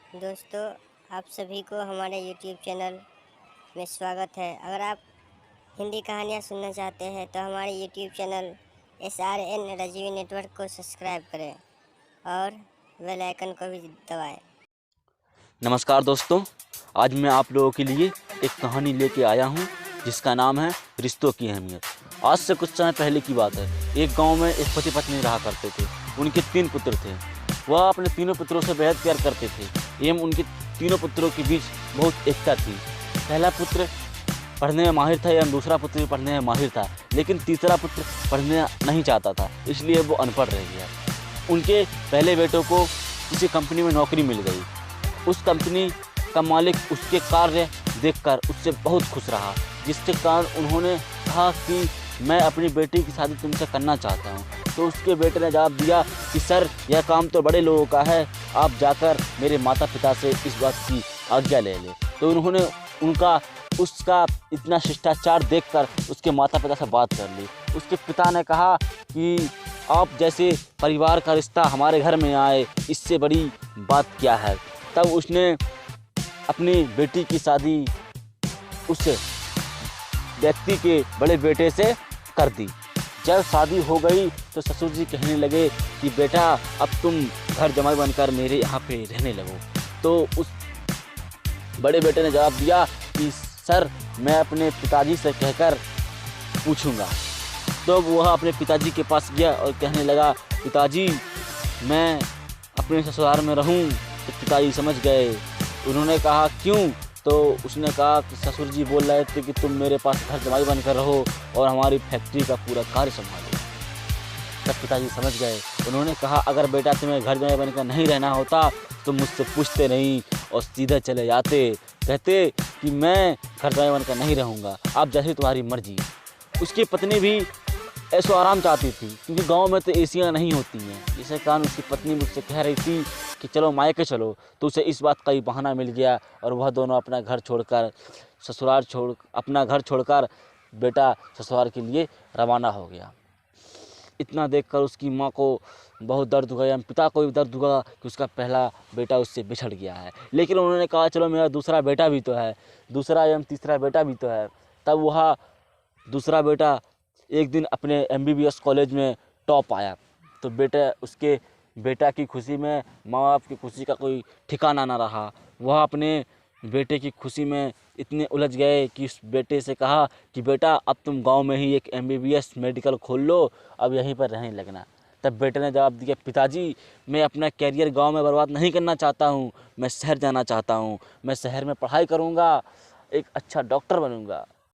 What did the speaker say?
दोस्तों, आप सभी को हमारे YouTube चैनल में स्वागत है। अगर आप हिंदी कहानियाँ सुनना चाहते हैं तो हमारे YouTube चैनल SRN रजीवी नेटवर्क को सब्सक्राइब करें और बेल आइकन को भी दबाएं। नमस्कार दोस्तों, आज मैं आप लोगों के लिए एक कहानी लेके आया हूँ जिसका नाम है रिश्तों की अहमियत। आज से कुछ समय पहले की बात है। एक गांव में एक पति पत्नी रहा करते थे। उनके 3 पुत्र थे। वह अपने तीनों पुत्रों से बेहद प्यार करते थे एवं उनके तीनों पुत्रों के बीच बहुत एकता थी। पहला पुत्र पढ़ने में माहिर था एवं दूसरा पुत्र भी पढ़ने में माहिर था, लेकिन तीसरा पुत्र पढ़ने नहीं चाहता था, इसलिए वो अनपढ़ रह गया। उनके पहले बेटों को किसी कंपनी में नौकरी मिल गई। उस कंपनी का मालिक उसके कार्य देखकर उससे बहुत खुश रहा, जिसके कारण उन्होंने कहा कि मैं अपनी बेटी की शादी तुमसे करना चाहता हूँ। तो उसके बेटे ने जवाब दिया कि सर, यह काम तो बड़े लोगों का है, आप जाकर मेरे माता पिता से इस बात की आज्ञा ले लें। तो उन्होंने उसका इतना शिष्टाचार देखकर उसके माता पिता से बात कर ली। उसके पिता ने कहा कि आप जैसे परिवार का रिश्ता हमारे घर में आए, इससे बड़ी बात क्या है। तब उसने अपनी बेटी की शादी उस व्यक्ति के बड़े बेटे से कर दी। जब शादी हो गई तो ससुर जी कहने लगे कि बेटा, अब तुम घर जमाई बनकर मेरे यहाँ पे रहने लगो। तो उस बड़े बेटे ने जवाब दिया कि सर, मैं अपने पिताजी से कहकर पूछूंगा। तो वह अपने पिताजी के पास गया और कहने लगा, पिताजी, मैं अपने ससुराल में रहूं। तो पिताजी समझ गए। उन्होंने कहा क्यों? तो उसने कहा कि ससुर जी बोल रहे थे कि तुम मेरे पास घर जमाई बनकर रहो और हमारी फैक्ट्री का पूरा कार्य संभालो। तब पिताजी समझ गए। उन्होंने कहा, अगर बेटा तुम्हें घर जमाई बनकर नहीं रहना होता तो मुझसे पूछते नहीं और सीधे चले जाते, कहते कि मैं घर जमाई बनकर नहीं रहूँगा, आप जैसी तुम्हारी मर्जी। उसकी पत्नी भी ऐसो आराम चाहती थी, क्योंकि गांव में तो एसियाँ नहीं होती हैं। इसी कारण उसकी पत्नी मुझसे कह रही थी कि चलो मायके चलो। तो उसे इस बात का ही बहाना मिल गया और वह दोनों अपना घर छोड़कर बेटा ससुराल के लिए रवाना हो गया। इतना देखकर उसकी माँ को बहुत दर्द हुआ एवं पिता को भी दर्द हुआ कि उसका पहला बेटा उससे बिछड़ गया है। लेकिन उन्होंने कहा, चलो मेरा दूसरा बेटा भी तो है, दूसरा एवं तीसरा बेटा भी तो है। तब वह दूसरा बेटा एक दिन अपने MBBS कॉलेज में टॉप आया। तो उसके बेटा की खुशी में माँ बाप की खुशी का कोई ठिकाना ना रहा। वह अपने बेटे की खुशी में इतने उलझ गए कि उस बेटे से कहा कि बेटा, अब तुम गांव में ही एक MBBS मेडिकल खोल लो, अब यहीं पर रहने लगना। तब बेटे ने जवाब दिया, पिताजी, मैं अपना कैरियर गांव में बर्बाद नहीं करना चाहता हूं, मैं शहर जाना चाहता हूं। मैं शहर में पढ़ाई करूंगा, एक अच्छा डॉक्टर बनूंगा।